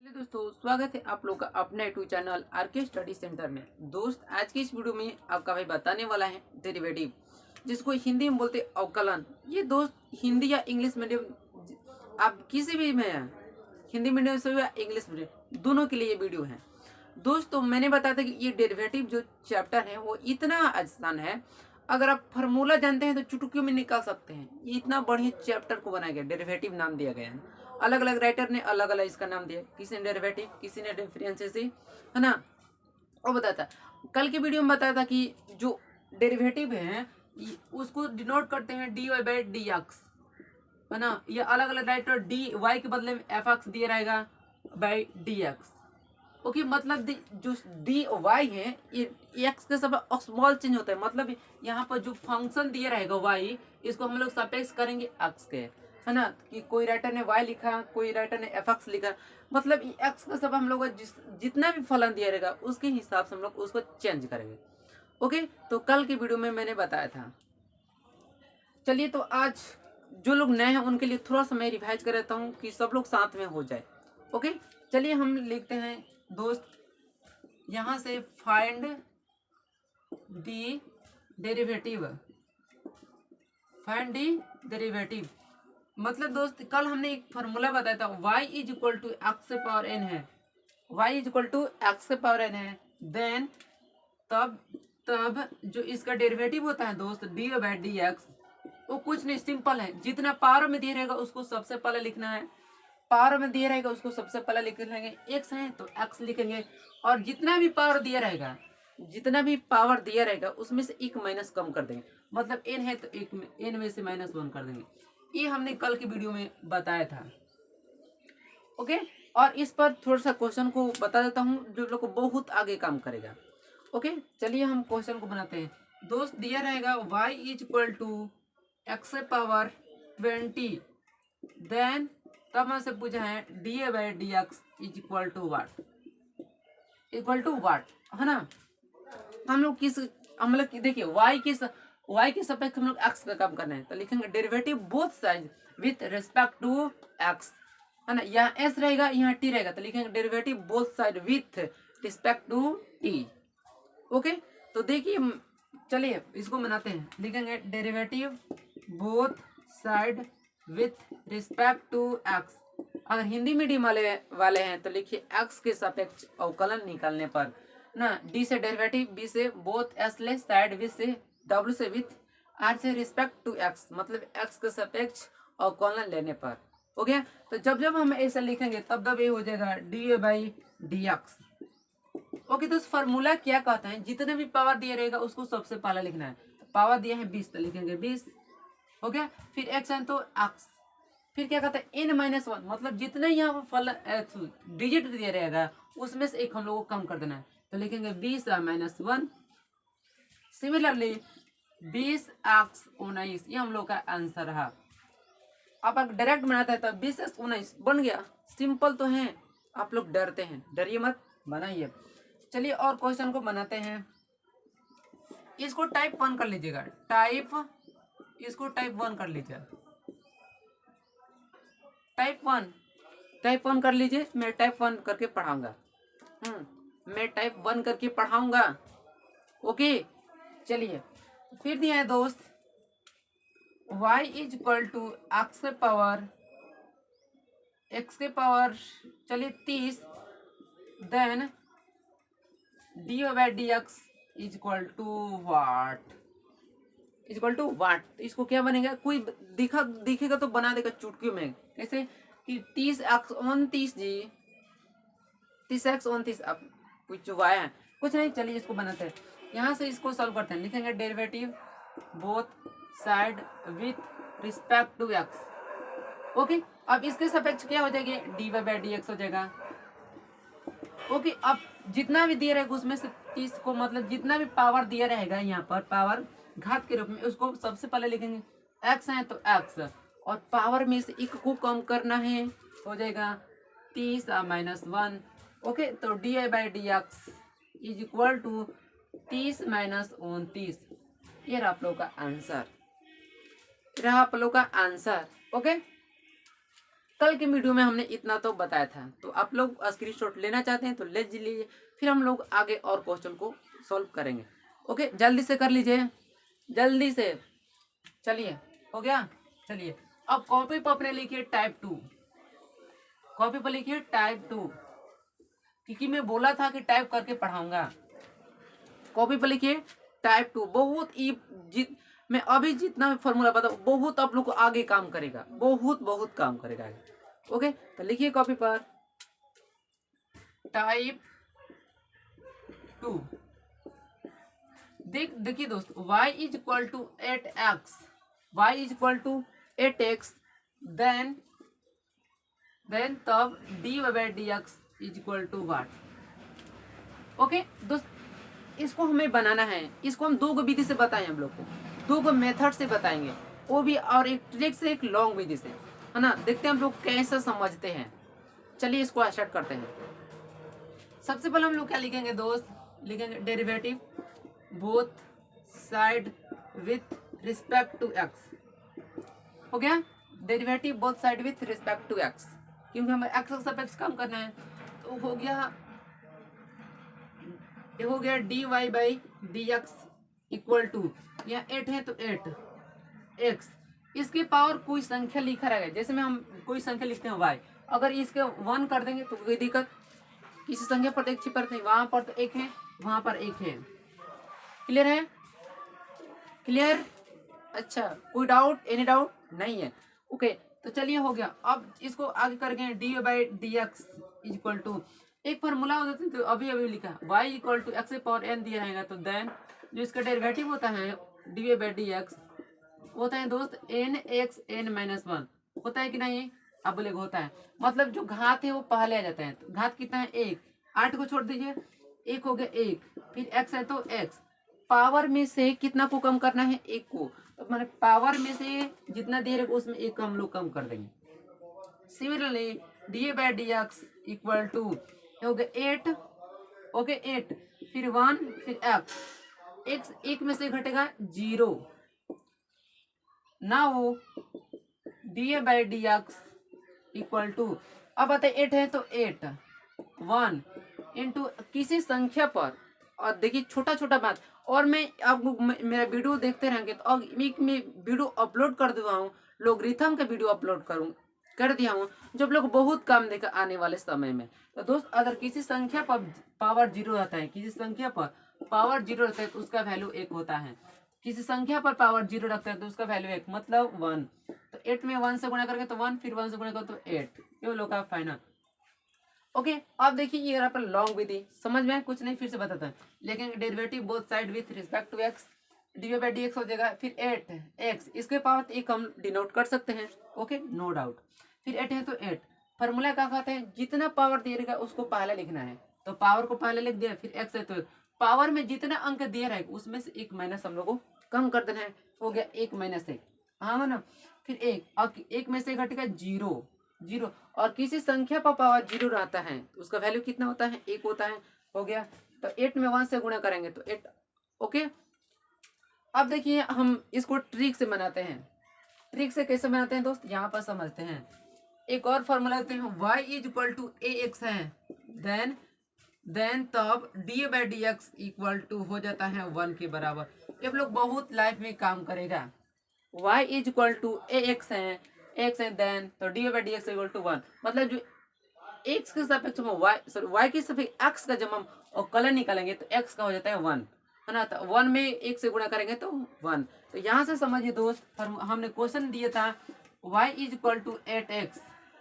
चलिए दोस्तों, स्वागत है आप लोग का अपने YouTube channel RK study centre में। दोस्त, आज की इस वीडियो में आपका भाई बताने वाला है डेरिवेटिव, जिसको हिंदी में बोलते हैं अवकलन। ये दोस्त हिंदी या इंग्लिश मीडियम, आप किसी भी में हैं, हिंदी मीडियम से या इंग्लिश मीडियम, दोनों के लिए ये वीडियो है। दोस्तों, मैंने बताया था कि ये डेरिवेटिव जो चैप्टर है वो इतना आसान है, अगर आप फार्मूला जानते हैं तो चुटकियों में निकाल सकते हैं। ये इतना बढ़िया चैप्टर को बनाया गया, डेरिवेटिव नाम दिया गया है। अलग अलग राइटर ने अलग अलग इसका नाम दिया, किसी ने डेरिवेटिव, किसी ने डिफरेंशियल, है ना। और बताता, कल की वीडियो में बताया था कि जो डेरिवेटिव है उसको डिनोट करते हैं d y by d x, है ना। ये अलग अलग राइटर डी वाई के बदले में एफ एक्स दिया रहेगा बाई डी एक्स। ओके, मतलब जो डी वाई है ये एक्स के सब स्मॉल चेंज होता है। मतलब यहाँ पर जो फंक्शन दिया रहेगा वाई, इसको हम लोग सापेक्ष करेंगे एक्स के, है ना। कि कोई राइटर ने वाई लिखा, कोई राइटर ने एफ एक्स लिखा, मतलब एक्स का सब हम लोग जितना भी फलन दिया रहेगा उसके हिसाब से हम लोग उसको चेंज करेंगे। ओके, तो कल की वीडियो में मैंने बताया था। चलिए, तो आज जो लोग नए हैं उनके लिए थोड़ा सा मैं रिवाइज कर देता हूँ कि सब लोग साथ में हो जाए। ओके, चलिए हम लिखते हैं दोस्त, यहाँ से find the derivative, find the derivative. मतलब दोस्त, कल हमने एक फार्मूला बताया था, y is equal to x से पावर n है, y is equal to x से पावर n है, देन तब जो इसका डेरिवेटिव होता है दोस्त डी बाई डी एक्स, वो कुछ नहीं, सिंपल है। जितना पावर में दिया रहेगा उसको सबसे पहले लिखना है, पावर में दिया रहेगा उसको सबसे पहले लिख लेंगे, एक्स है तो एक्स लिखेंगे, और जितना भी पावर दिया रहेगा, जितना भी पावर दिया रहेगा उसमें से एक माइनस कम कर देंगे। मतलब n है तो एक में n में से -1 कर देंगे। ये हमने कल की वीडियो में बताया था। ओके, और इस पर थोड़ा सा क्वेश्चन को बता देता हूँ जो लोग को बहुत आगे काम करेगा। ओके, चलिए हम क्वेश्चन को बनाते हैं। दोस्त, दिया रहेगा y is equal to x से पावर 20, देन तब हमसे पूछा है d a by d x is equal to what, equal to what, है ना। हम लोग देखिए y के सापेक्ष हम लोग x का काम करना है, तो लिखेंगे derivative both side with respect to x, है ना। यहाँ s रहेगा, यहाँ t रहेगा, तो लिखेंगे derivative both side with respect to t। Okay, तो देखिए, चलिए इसको बनाते हैं। लिखेंगे derivative both side with respect to x। अगर हिंदी मीडियम वाले हैं तो लिखिए x के सापेक्ष अवकलन निकालने पर ना, d से डेरिवेटिव, b से बोथ, s ले साइड, v से w से विथ, r से रिस्पेक्ट टू x, मतलब x के सापेक्ष अवकलन लेने पर। हो गया। तो जब जब हम ऐसा लिखेंगे तब ये हो जाएगा d by d x. Okay, तो फार्मूला क्या कहता है, जितने भी पावर दिया रहेगा उसको सबसे पहले लिखना है। तो पावर दिया है 20, तो लिखेंगे 20। हो गया, फिर x है तो x, फिर क्या कहता है n-1, मतलब जितने यहाँ फल डिजिट दिया रहेगा उसमें से एक हम लोग को कम कर देना है, तो लिखेंगे 20-1। सिमिलरली 20x-19, ये हम लोग का आंसर रहा। आप अगर डायरेक्ट बनाता है तो 20x-19 बन गया। सिंपल तो है, आप लोग डरते हैं, डरिए मत, बनाइए। चलिए और क्वेश्चन को बनाते हैं। इसको टाइप 1 कर लीजिएगा, इसको टाइप 1 कर लीजिए, टाइप 1 कर लीजिए। मैं टाइप 1 करके पढ़ाऊंगा, मैं टाइप 1 करके पढ़ाऊंगा। ओके, चलिए फिर दिया है दोस्त y is equal to x के पावर चलिए 30, then d by d x is equal to what, is equal to what. इसको क्या बनेगा, कोई दिखेगा तो बना देगा चुटकी में, कैसे कि 30x-29 जी, 30x-29 अब कुछ चुकाया है, कुछ नहीं। चलिए इसको बनाते हैं, यहाँ से इसको सॉल्व करते हैं। लिखेंगे derivative both side with respect to x। Okay, अब इसके सापेक्ष क्या हो जाएगी, d y by d x हो जाएगा। ओके, अब जितना भी दिया रहेगा उसमें से 30 को, मतलब जितना भी पावर दिया रहेगा यहाँ पर पावर घात के रूप में, उसको सबसे पहले लिखेंगे। x है तो x, और पावर में से एक को कम करना है, हो जाएगा 30-1। ओके, तो d i by d x is equal to 30-29। ये रहा आप लोग का आंसर, ओके। कल के वीडियो में हमने इतना तो बताया था, तो आप लोग स्क्रीनशॉट लेना चाहते हैं तो ले लीजिए, फिर हम लोग आगे और क्वेश्चन को सॉल्व करेंगे। ओके, जल्दी से कर लीजिए, जल्दी से। चलिए, हो गया। चलिए अब कॉपी पर अपने लिखिए टाइप 2, कॉपी पर लिखिए टाइप 2, क्योंकि मैं बोला था कि टाइप करके पढ़ाऊंगा। कॉपी पर लिखिए टाइप 2। बहुत मैं अभी जितना फॉर्मूला बता बहुत आप लोग को आगे काम करेगा, बहुत बहुत काम करेगा आगे। ओके, तो लिखिए कॉपी पर टाइप 2। देखिए दोस्त, y is equal to 8x, y is equal to 8x, then तब dy by dx is equal to what. Okay दोस्त, इसको हमें बनाना है, इसको हम दो विधि से बताएं, हम लोग को 2 मेथड से बताएंगे, वो भी और एक ट्रिक से, एक लॉन्ग विधि से, है ना। देखते हैं हम लोग कैसे समझते हैं। चलिए इसको स्टार्ट करते हैं। सबसे पहले हम लोग क्या लिखेंगे दोस्त, लिखेंगे derivative both side with respect to x. हो गया, derivative both side with respect to x, क्योंकि हमें एक्स का सापेक्ष कम करना है। तो हो गया, ये हो गया dy by d x equal to, यहाँ 8 है तो 8x, इसके पावर कोई संख्या लिखा रहेगा, जैसे में हम कोई संख्या लिखते हैं y, अगर इसके 1 कर देंगे तो कोई दिक्कत, किसी संख्या पर एक चिपकते हैं, वहां पर तो 1 है, वहां पर 1 है। क्लियर है, क्लियर। अच्छा, कोई डाउट, एनी डाउट नहीं है। ओके, तो चलिए हो गया। अब इसको आगे करके d by d x is equal to, एक फार्मूला होता है तो अभी लिखा y equal to x power n दिया रहेगा, तो देन जो इसका डेरिवेटिव होता है डी बाई डी एक्स होता है दोस्त n x n माइनस 1, होता है कि नहीं, आप बोले होता है, मतलब जो घात है वो पहले आ जाता है। तो घात कितना है 1, 8 को छोड़ दीजिए, 1 हो गया 1, फिर x है तो x, पावर में से कितना को कम करना है, 1 को, तो मैंने पावर में से जितना दे रहे उसमें 1 को हम लोग कम कर देंगे। Similarly d by d x equal to हो गया 8, ओके 8, फिर 1, फिर x 1 में से घटेगा 0, ना वो d by d x equal to, अब आता है 8 है तो 8, 1 इंटू किसी संख्या पर, और देखिए छोटा छोटा बात, और मैं आपको मेरा वीडियो देखते रहेंगे तो अब मैं वीडियो अपलोड कर दिया हूँ, लोगरिथम का वीडियो अपलोड कर दिया हूँ, जो लोग बहुत कम देखा आने वाले समय में। तो दोस्त, अगर किसी संख्या पर पावर 0 रहता है, किसी संख्या पर पावर 0 रहता है तो उसका वैल्यू 1 होता है, किसी संख्या पर पावर 0 रखता है तो उसका वैल्यू 1 मतलब 1। तो 8 में 1 से गुणा करके तो 1, फिर 1 से गुणा करो तो 8, ये लोग का फाइनल। ओके, अब देखिए ये यहाँ पर लॉन्ग विधि समझ में, कुछ नहीं फिर से बताता है, लेकिन derivative both side with respect to x, d by d x हो जाएगा, फिर 8x, इसके पावर 1 हम डिनोट कर सकते हैं। ओके, नो डाउट, फिर 8 है तो 8, फॉर्मूला क्या कहते हैं, जितना पावर दे रहेगा उसको पहले लिखना है, तो पावर को पहले लिख दिया, फिर x है तो पावर में जितना अंक दे रहेगा उसमें से 1 माइनस हम लोग को कम कर देना है, हो गया 1 माइनस 1, हाँ ना, फिर 1, और 1 में से घटेगा 0, और किसी संख्या पर पावर 0 रहता है तो उसका वैल्यू कितना होता है, 1 होता है, हो गया। तो 8 में 1 से गुणा करेंगे तो 8, ओके। अब देखिए हम इसको ट्रिक से बनाते हैं, ट्रिक से कैसे बनाते हैं दोस्त, यहाँ पर समझते हैं। एक और फॉर्मूला देते हैं, y is equal to a x है, देन तब d by d x equal to हो जाता है 1 के बराबर। ये लोग बहुत लाइफ में काम करेगा। y is equal to a x है, देन तो d by d x equal to 1, मतलब जो x के सापेक्ष में y के सापेक्ष x का जब हम और कलर निकालेंगे तो x का हो जाता है 1, है ना, तो 1 में 1 से गुणा करेंगे तो 1। तो यहाँ से समझिए दोस्त, हमने क्वेश्चन दिया था y is equal to 8x,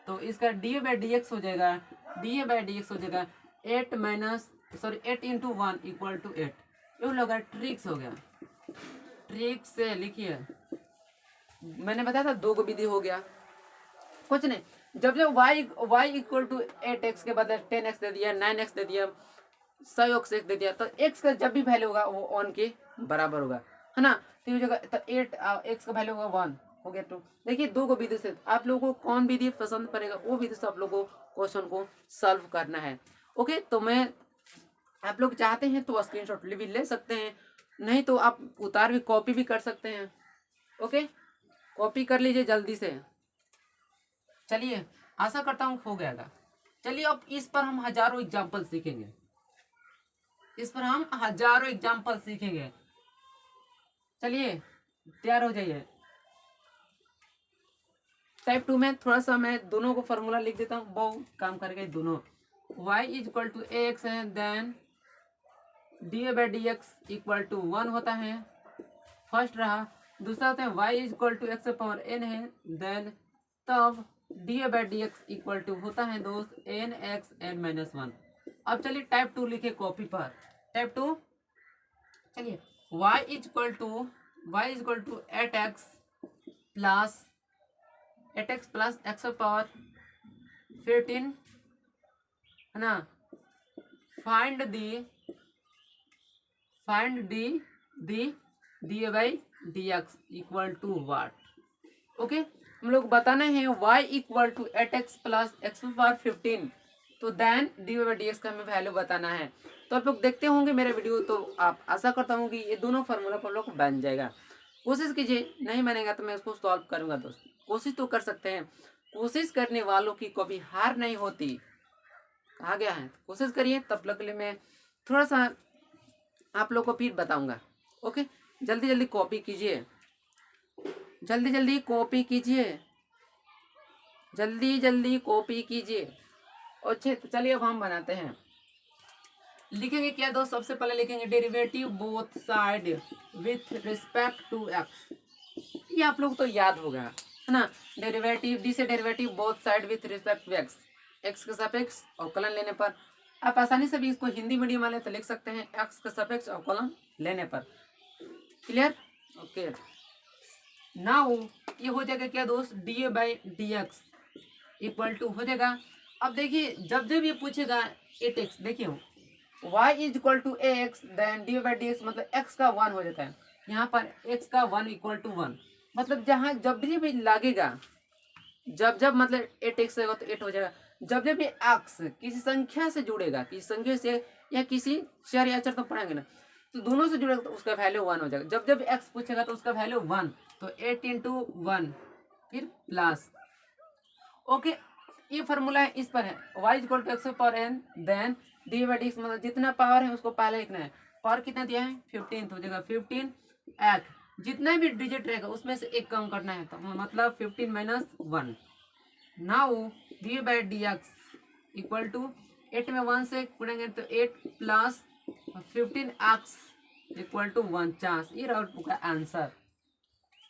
तो इसका डी बाई डी एक्स हो जाएगा, डी बाई डी एक्स हो जाएगा 8 इंटू 1 इक्वल टू 8। ये लोग ट्रिक्स हो गया, ट्रिक से लिखिए, मैंने बताया था 2 विधि हो गया, कुछ नहीं। जब y इक्वल टू 8x के बदले 10x दे दिया, 9x दे दिया, 100x दे दिया, तो x का जब भी वैल्यू होगा वो 1 के बराबर होगा, है ना, तो जगह तो 8x का वैल्यू होगा 1, हो गया 2। देखिए 2 विधि से आप लोगों को कौन विधि पसंद पड़ेगा वो विधि से आप लोगों को क्वेश्चन को सॉल्व करना है। ओके, तो मैं आप लोग चाहते हैं तो स्क्रीनशॉट भी ले सकते हैं, नहीं तो आप उतार भी कॉपी भी कर सकते हैं। ओके, कॉपी कर लीजिए जल्दी से। चलिए आशा करता हूँ हो गया। चलिए अब इस पर हम हजारों एग्जाम्पल सीखेंगे, इस पर हम हजारों एग्जाम्पल सीखेंगे। चलिए तैयार हो जाइए। टाइप 2 में थोड़ा सा मैं दोनों को फॉर्मूला लिख देता हूँ, बहुत काम करके दोनों। y is equal to ax है, देन dA/dx इक्वल टू 1 होता है, फर्स्ट रहा। दूसरा होता है y is equal to x power n है, देन तब dA/dx इक्वल टू होता है दोस्त nx n-1। अब चलिए टाइप 2 लिखे कॉपी पर। टाइप 2 चलिए y is equal to 8x plus x power 15 है ना। Find the dA/dx equal to what. Okay, हम लोग बताना है y equal to 8x plus x power 15, तो देन dA/dx का हमें वैल्यू बताना है। तो आप लोग देखते होंगे मेरा वीडियो, तो आप आशा करता हूँ कि ये दोनों फार्मूला पर लोग बन जाएगा। कोशिश कीजिए, नहीं बनेगा तो मैं उसको सॉल्व करूंगा दोस्त। कोशिश तो कर सकते हैं, कोशिश करने वालों की कभी हार नहीं होती, कहा गया है। कोशिश करिए, तब तक के लिए मैं थोड़ा सा आप लोग को फिर बताऊंगा। ओके, जल्दी जल्दी कॉपी कीजिए, जल्दी जल्दी कॉपी कीजिए, जल्दी जल्दी कॉपी कीजिए। अच्छे, तो चलिए अब हम बनाते हैं। लिखेंगे क्या दोस्त, सबसे पहले लिखेंगे derivative both side with respect to x. ये आप लोग तो याद होगा है ना, डेरिवेटिव डी से derivative both side with respect to x, x के सापेक्ष अवकलन लेने पर। आप आसानी से भी इसको हिंदी मीडियम वाले तो लिख सकते हैं एक्स के सापेक्ष अवकलन लेने पर। क्लियर? ओके, नाउ ये हो जाएगा क्या दोस्त, dA/dx इक्वल टू हो जाएगा। अब देखिए जब जब ये पूछेगा 8x, देखिए y is equal to ax, then dA/dx मतलब x का 1 हो जाता है। यहाँ पर x का 1 इक्वल टू 1, मतलब जहाँ जब भी लगेगा, जब जब मतलब 8x होगा तो 8 हो जाएगा। जब जब भी x किसी संख्या से जुड़ेगा, किसी संख्या से या किसी चर या अचर तो पढ़ेंगे ना, तो दोनों से जुड़ेगा तो उसका वैल्यू 1 हो जाएगा। जब जब x पूछेगा तो उसका वैल्यू 1, तो 8 इंटू 1 फिर प्लस। ओके, ये फॉर्मूला है, इस पर है y equal to x power n, then dA/dx मतलब जितना पावर है उसको पहले लिखना है। पावर कितना दिया है 15, तो हो जाएगा 15 8, जितना भी डिजिट रहेगा उसमें से एक कम करना है, तो मतलब 15 minus 1। Now dA/dx equal to 8 में 1 से गुणेंगे तो 8 प्लस 15x इक्वल टू 49। ये रहा आंसर।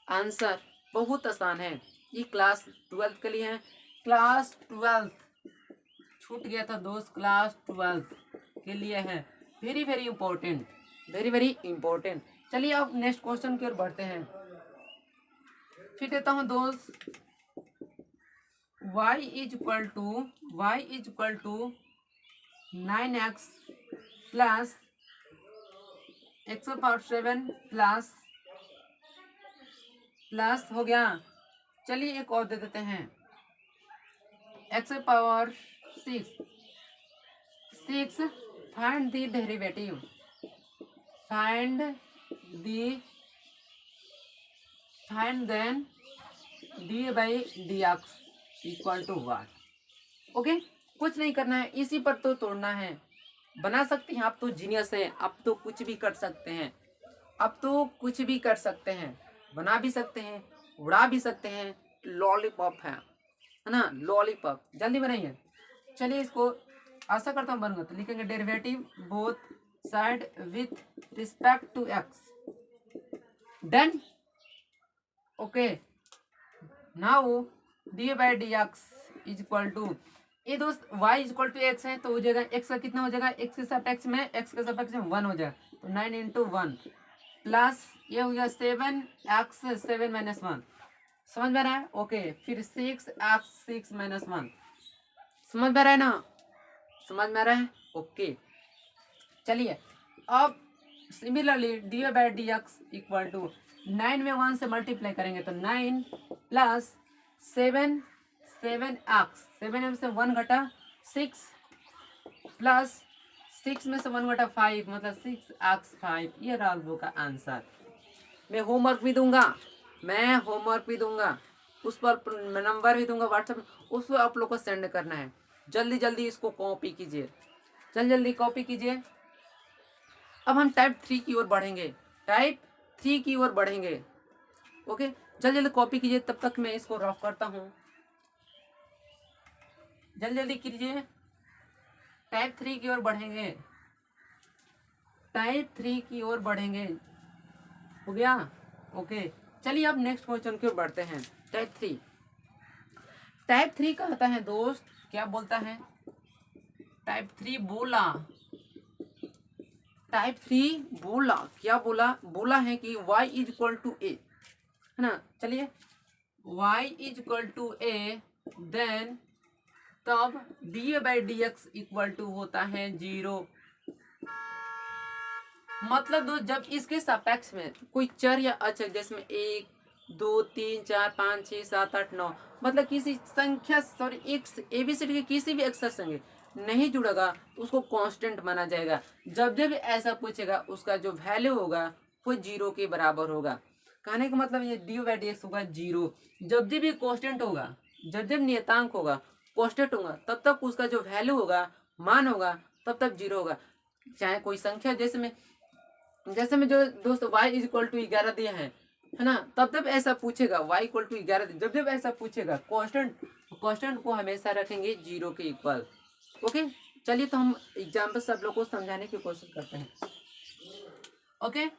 आंसर बहुत आसान है, ये क्लास 12 के लिए है। क्लास 12 छूट गया था दोस्त, क्लास 12 के लिए है, very very important, very very important. चलिए अब नेक्स्ट क्वेश्चन की ओर बढ़ते हैं। फिर देता हूँ दोस्त y is equal to 9x plus x power 7 plus हो गया। चलिए एक और दे देते हैं x power 6। Find the derivative, find then dA/dx equal to what. Okay, कुछ नहीं करना है, इसी पर तो तोड़ना है। बना सकते हैं, आप तो जीनियस हैं, आप तो कुछ भी कर सकते हैं, अब तो कुछ भी कर सकते हैं, बना भी सकते हैं, उड़ा भी सकते हैं। लॉलीपॉप है ना, लॉलीपॉप। जल्दी बनाइए। चलिए इसको आशा करता हूँ बनूंगा, तो लिखेंगे derivative both side with respect to x, done. Okay, now dA/dx is equal to, ये दोस्त y is equal to x है तो हो जाएगा x का कितना हो जाएगा, x के सापेक्ष में 1 हो जाएगा, तो 9 इंटू 1 प्लस ये हो गया 7x 7 माइनस 1। समझ में आ रहा है? ओके, फिर 6x 6 माइनस 1। समझ में आ रहा है ना, समझ में आ रहा है? ओके, चलिए अब सिमिलरली dA/dx इक्वल टू 9 में 1 से मल्टीप्लाई करेंगे तो 9 प्लस 7 7x, 7 में से 1 घटा 6 प्लस 6 में से 1 घटा 5 मतलब 6x 5। ये रहा का आंसर। मैं होमवर्क भी दूंगा, उस पर मैं नंबर भी दूंगा व्हाट्सएप, उस पर आप लोग को सेंड करना है। जल्दी जल्दी इसको कॉपी कीजिए, जल्दी कॉपी कीजिए। अब हम टाइप 3 की ओर बढ़ेंगे, टाइप 3 की ओर बढ़ेंगे। ओके, जल्दी कॉपी कीजिए, तब तक मैं इसको रफ करता हूँ। जल्दी कीजिए, टाइप 3 की ओर बढ़ेंगे, टाइप 3 की ओर बढ़ेंगे। हो गया? ओके, चलिए अब नेक्स्ट क्वेश्चन की ओर बढ़ते हैं। टाइप 3 कहता है दोस्त, क्या बोलता है? टाइप 3 बोला, टाइप 3 बोला, क्या बोला? बोला है कि y is equal to a, है ना। चलिए, y is equal to a, then तब d by d x equal to होता है 0। मतलब दो, जब इसके सापेक्ष में कोई चर या अचर, जिसमें 1 2 3 4 5 6 7 8 9, मतलब किसी संख्या, सॉरी एक एबीसीडी के किसी भी अक्षर संगे नहीं जुड़ेगा, उसको कांस्टेंट माना जाएगा। जब जब ऐसा पूछेगा, उसका जो वैल्यू होगा वो 0 के बराबर होगा। कहने का मतलब ये डी बाई डी एक्स होगा 0। जब जब ये कांस्टेंट होगा, जब जब नियतांक होगा, कांस्टेंट होगा, तब तक उसका जो वैल्यू होगा, मान होगा, तब तक 0 होगा। चाहे कोई संख्या, जैसे में जो दोस्त y इज इक्वल टू 11 दिया है ना, तब जब ऐसा पूछेगा y इक्वल टू 11, जब जब ऐसा पूछेगा कांस्टेंट को हमेशा रखेंगे 0 के इक्वल। ओके, चलिए तो हम एग्जाम्पल सब लोग को समझाने की कोशिश करते हैं। ओके,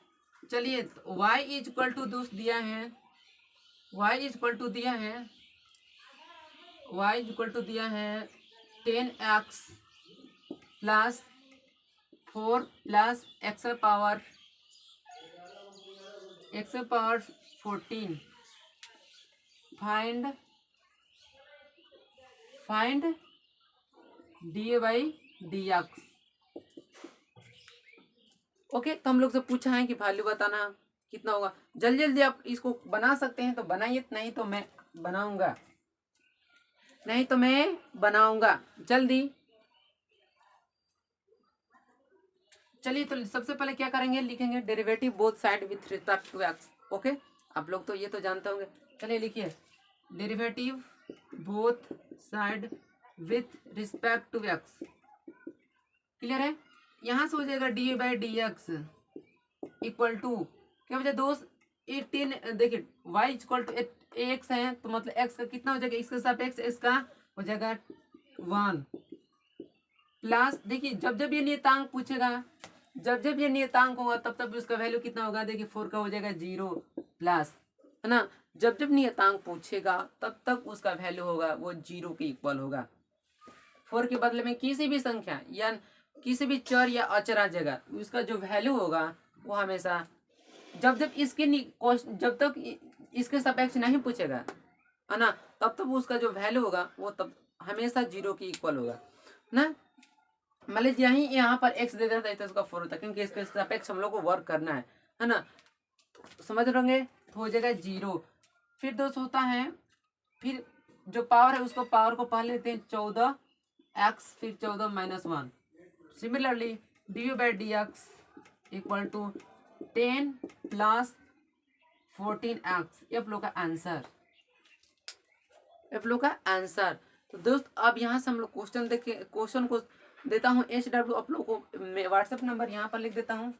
चलिए, y इज इक्वल टू दोस्त दिया है, y इज इक्वल टू दिया है, y इज इक्वल टू दिया है 10x plus 4 plus x power 14। Find D by d x. Okay, तो हम लोग से पूछा है कि वैल्यू बताना कितना होगा। जल्दी जल्दी आप इसको बना सकते हैं तो बनाइए, नहीं तो मैं बनाऊंगा, जल्दी। चलिए, तो सबसे पहले क्या करेंगे, लिखेंगे derivative both side with respect to x. Okay, आप लोग तो ये तो जानते होंगे। चलिए लिखिए, derivative both side with respect to x. Clear है? यहां से हो जाएगा d by d x equal to, क्या बचा दोस्त, 18। देखिए, y इक्वल टू एक्स है, तो मतलब x का कितना हो जाएगा, इसके सापेक्ष इसका हो जाएगा 1 प्लस, देखिए जब जब ये नियतांक पूछेगा, जब जब ये नियतांक होगा, तब तब उसका वैल्यू कितना होगा, देखिए 4 का हो जाएगा 0 प्लस, है ना। जब जब नियतांक पूछेगा, तब तक उसका वैल्यू होगा वो 0 के इक्वल होगा। 4 के बदले में किसी भी संख्या या किसी भी चर या अचर आ जाएगा, उसका जो वैल्यू होगा वो हमेशा, जब तक इसके सापेक्ष नहीं पूछेगा, है ना, तब तक उसका जो वैल्यू होगा वो तब हमेशा 0 के इक्वल होगा ना। मान लीजिए यहाँ पर x दे देता है तो उसका 4 होता है, क्योंकि इसके सापेक्ष हम लोग को वर्क करना है ना। समझ रहोगे, तो हो जाएगा 0। फिर दोस्त होता है, फिर जो पावर है उसको पावर को पहले लेते हैं 14x, फिर 14 minus 1। Similarly d by d x equal to 10 plus 14x। ये आप लोग का आंसर, तो दोस्त अब यहाँ से हम लोग क्वेश्चन को देता हूँ। HW आप लोग को व्हाट्सएप नंबर यहाँ पर लिख देता हूँ।